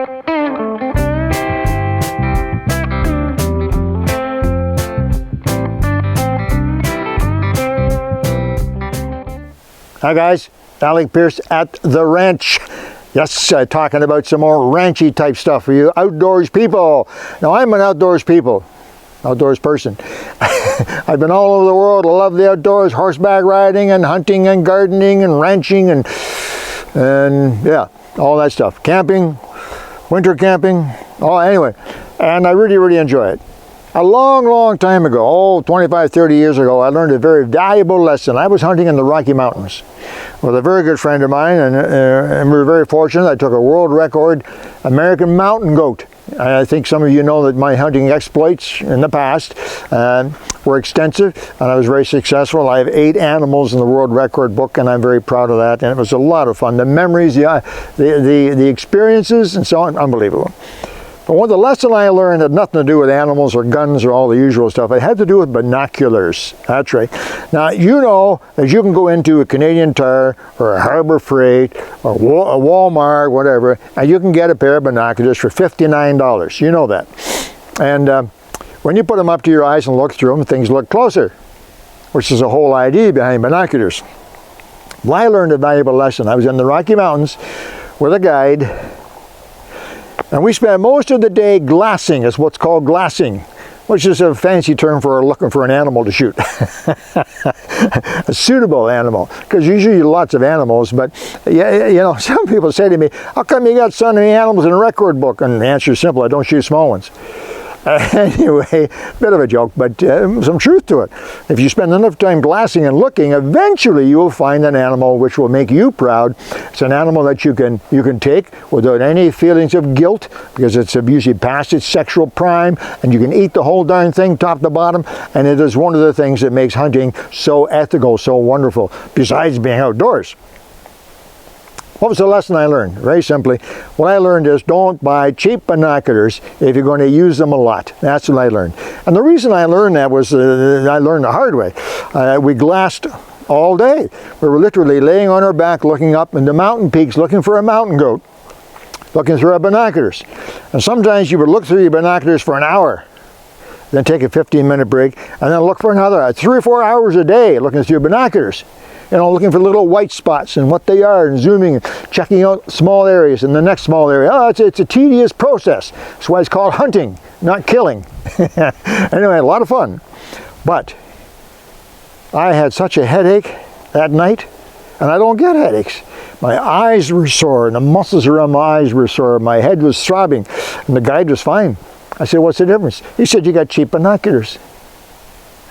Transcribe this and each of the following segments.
Hi guys, Alec Peirce at the ranch. Yes, talking about some more ranchy type stuff for you outdoors people. Now I'm an outdoors person. I've been all over the world. I love the outdoors, horseback riding and hunting and gardening and ranching and yeah, all that stuff. Camping, winter camping, anyway. And I really enjoy it. A long time ago, 25, 30 years ago, I learned a very valuable lesson. I was hunting in the Rocky Mountains with a very good friend of mine, and we were very fortunate. I took a world record American mountain goat. I think some of you know that my hunting exploits in the past were extensive, and I was very successful. I have 8 animals in the world record book, and I'm very proud of that, and it was a lot of fun. The memories, the experiences, and so on, unbelievable. But one of the lessons I learned had nothing to do with animals or guns or all the usual stuff. It had to do with binoculars. That's right. Now, you know that you can go into a Canadian Tire or a Harbor Freight or a Walmart, whatever, and you can get a pair of binoculars for $59. You know that. And when you put them up to your eyes and look through them, things look closer, which is the whole idea behind binoculars. Well, I learned a valuable lesson. I was in the Rocky Mountains with a guide, and we spent most of the day glassing. It's what's called glassing, which is a fancy term for looking for an animal to shoot. A suitable animal, because usually lots of animals, but yeah, you know, some people say to me, how come you got so many animals in a record book? And the answer is simple: I don't shoot small ones. Anyway, bit of a joke, but some truth to it. If you spend enough time glassing and looking, eventually you will find an animal which will make you proud. It's an animal that you can take without any feelings of guilt, because it's usually past its sexual prime, and you can eat the whole darn thing top to bottom, and it is one of the things that makes hunting so ethical, so wonderful, besides being outdoors. What was the lesson I learned? Very simply, what I learned is don't buy cheap binoculars if you're going to use them a lot. That's what I learned. And the reason I learned that was I learned the hard way. We glassed all day. We were literally laying on our back looking up into mountain peaks looking for a mountain goat, looking through our binoculars. And sometimes you would look through your binoculars for an hour, then take a 15-minute break, and then look for another 3 or 4 hours a day looking through your binoculars. You know, looking for little white spots and what they are, and zooming and checking out small areas and the next small area. Oh, it's a tedious process. That's why it's called hunting, not killing. Anyway, a lot of fun. But I had such a headache that night, and I don't get headaches. My eyes were sore, and the muscles around my eyes were sore. My head was throbbing, and the guide was fine. I said, what's the difference? He said, you got cheap binoculars.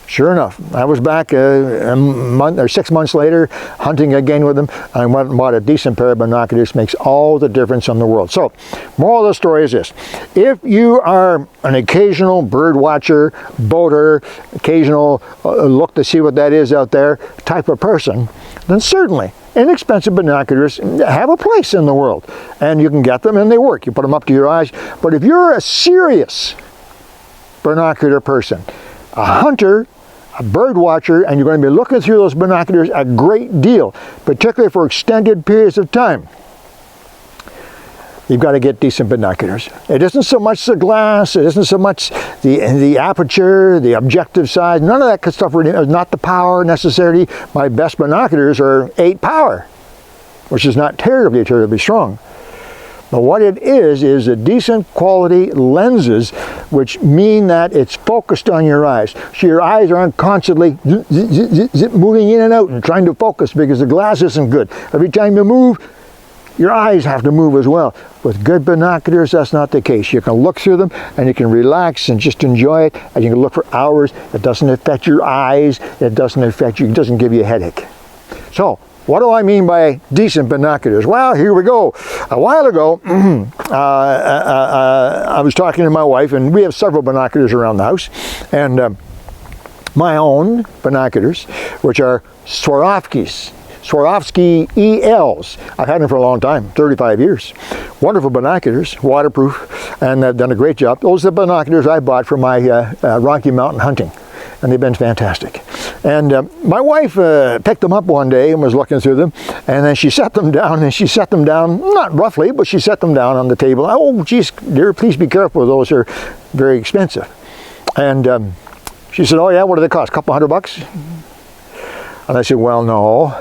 Sure enough, I was back a month or 6 months later, hunting again with them. I went and bought a decent pair of binoculars. Makes all the difference in the world. So, moral of the story is this: if you are an occasional bird watcher, boater, occasional look to see what that is out there type of person, then certainly inexpensive binoculars have a place in the world, and you can get them, and they work. You put them up to your eyes. But if you're a serious binocular person, a hunter, a bird watcher, and you're going to be looking through those binoculars a great deal, particularly for extended periods of time, you've got to get decent binoculars. It isn't so much the glass, it isn't so much the aperture, the objective size, none of that stuff, really, not the power necessarily. My best binoculars are 8 power, which is not terribly strong. But what it is a decent quality lenses, which mean that it's focused on your eyes. So your eyes aren't constantly moving in and out and trying to focus because the glass isn't good. Every time you move, your eyes have to move as well. With good binoculars, that's not the case. You can look through them and you can relax and just enjoy it, and you can look for hours. It doesn't affect your eyes. It doesn't affect you. It doesn't give you a headache. So, what do I mean by decent binoculars? Well, here we go. A while ago, I was talking to my wife, and we have several binoculars around the house, and my own binoculars, which are Swarovski ELs. I've had them for a long time, 35 years. Wonderful binoculars, waterproof, and they've done a great job. Those are the binoculars I bought for my Rocky Mountain hunting. and they've been fantastic. And my wife picked them up one day and was looking through them, and then she set them down, not roughly, but she set them down on the table. Oh, geez, dear, please be careful, those are very expensive. And she said, oh yeah, what do they cost, a couple $100? And I said, well, no,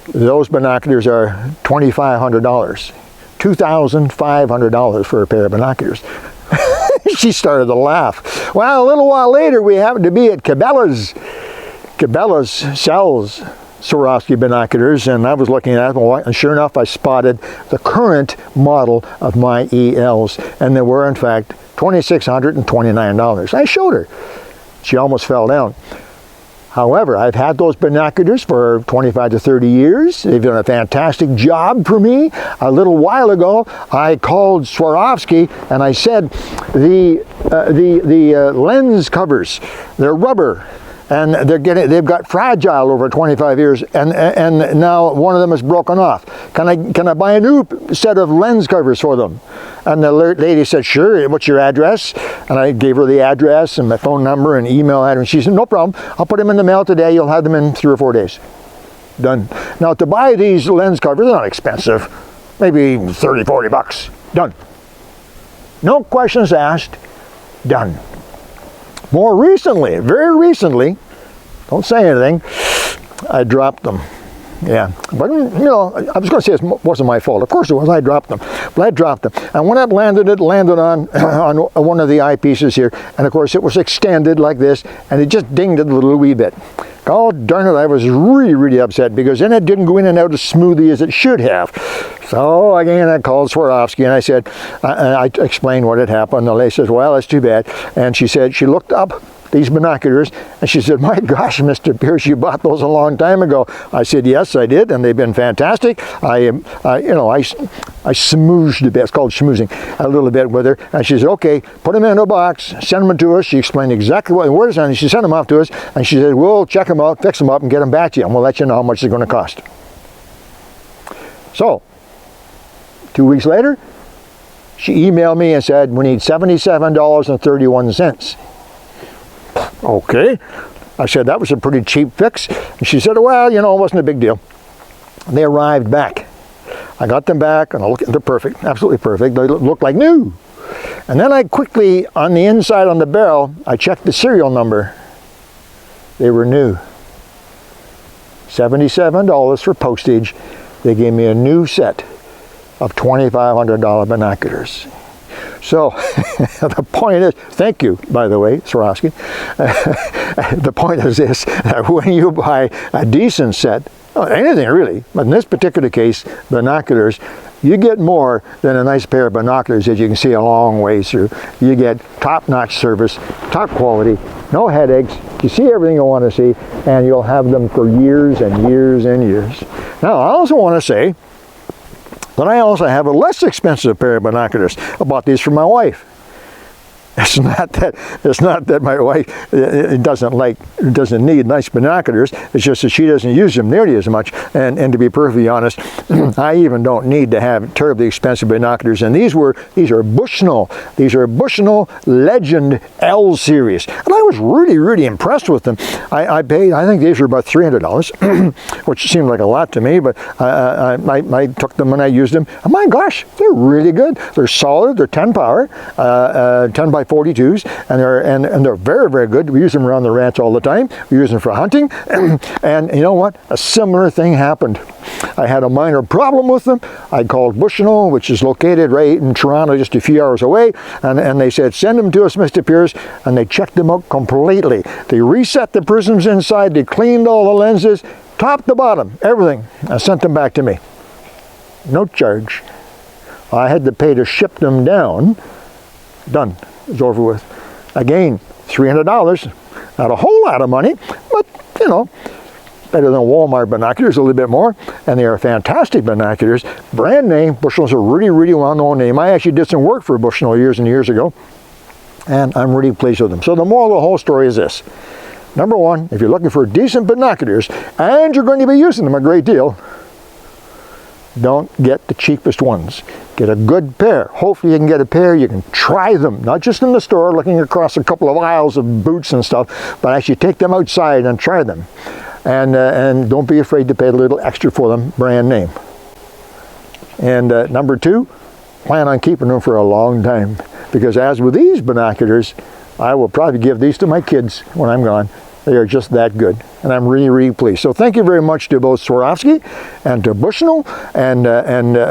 those binoculars are $2,500. $2,500 for a pair of binoculars. She started to laugh. Well, a little while later, we happened to be at Cabela's. Cabela's sells Swarovski binoculars, and I was looking at them, and sure enough, I spotted the current model of my ELs, and they were, in fact, $2,629. I showed her. She almost fell down. However, I've had those binoculars for 25 to 30 years. They've done a fantastic job for me. A little while ago, I called Swarovski and I said, the lens covers, they're rubber, and they've got fragile over 25 years, and now one of them is broken off. Can I buy a new set of lens covers for them? And the lady said, sure, what's your address? And I gave her the address and my phone number and email address. She said, no problem, I'll put them in the mail today, you'll have them in 3 or 4 days. Done. Now to buy these lens covers, they're not expensive, maybe 30, 40 bucks. Done. No questions asked, done. More recently, very recently, don't say anything, I dropped them. Yeah, but you know, I was going to say it wasn't my fault. Of course it was. I dropped them, but I dropped them. And when it landed on on one of the eyepieces here, and of course it was extended like this, and it just dinged it a little wee bit. Oh darn it! I was really, really upset because then it didn't go in and out as smoothly as it should have. So again, I called Swarovski and I said, I explained what had happened. The lady says, "Well, that's too bad." And she said she looked up these binoculars, and she said, my gosh, Mr. Peirce, you bought those a long time ago. I said, yes, I did, and they've been fantastic. I smoozed a bit, it's called schmoozing, a little bit with her, and she said, okay, put them in a box, send them to us. She explained exactly what the word is, and she sent them off to us, and she said, we'll check them out, fix them up, and get them back to you, and we'll let you know how much they're going to cost. So, 2 weeks later, she emailed me and said, we need $77.31. Okay. I said, that was a pretty cheap fix. And she said, well, you know, it wasn't a big deal. They arrived back. I got them back, and they're perfect, absolutely perfect. They look like new. And then I quickly, on the inside on the barrel, I checked the serial number. They were new. $77 for postage. They gave me a new set of $2,500 binoculars. So, the point is, thank you, by the way, Swarovski. The point is this, that when you buy a decent set, anything really, but in this particular case, binoculars, you get more than a nice pair of binoculars that you can see a long way through. You get top-notch service, top quality, no headaches, you see everything you want to see, and you'll have them for years and years and years. Now, I also want to say, but I also have a less expensive pair of binoculars. I bought these for my wife. It's not that my wife doesn't need nice binoculars. It's just that she doesn't use them nearly as much. And to be perfectly honest, I even don't need to have terribly expensive binoculars. And these are Bushnell. These are Bushnell Legend L series. And I was really, really impressed with them. I paid, I think these were about $300, which seemed like a lot to me, but I took them and I used them. And my gosh, they're really good. They're solid. They're 10 power, 10 by 42s, and they're very, very good. We use them around the ranch all the time. We use them for hunting, and you know what? A similar thing happened. I had a minor problem with them. I called Bushnell, which is located right in Toronto, just a few hours away, and they said, send them to us, Mr. Peirce, and they checked them out completely. They reset the prisms inside, they cleaned all the lenses, top to bottom, everything, and sent them back to me. No charge. I had to pay to ship them down. Done. It's over with. Again, $300. Not a whole lot of money, but you know, better than Walmart binoculars, a little bit more. And they are fantastic binoculars. Brand name. Bushnell's a really, really well-known name. I actually did some work for Bushnell years and years ago, and I'm really pleased with them. So the moral of the whole story is this. Number one, if you're looking for decent binoculars and you're going to be using them a great deal, Don't get the cheapest ones. Get a good pair. Hopefully you can get a pair, you can try them, not just in the store looking across a couple of aisles of boots and stuff, but actually take them outside and try them. And don't be afraid to pay a little extra for them, brand name. And number 2, plan on keeping them for a long time. Because as with these binoculars, I will probably give these to my kids when I'm gone. They are just that good, and I'm really, really pleased. So thank you very much to both Swarovski and to Bushnell, and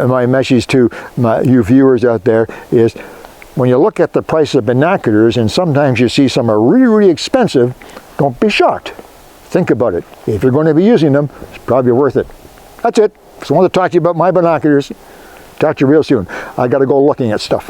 my message to you viewers out there is, when you look at the price of binoculars, and sometimes you see some are really, really expensive, don't be shocked. Think about it. If you're going to be using them, it's probably worth it. That's it. Just wanted to talk to you about my binoculars. Talk to you real soon. I got to go looking at stuff.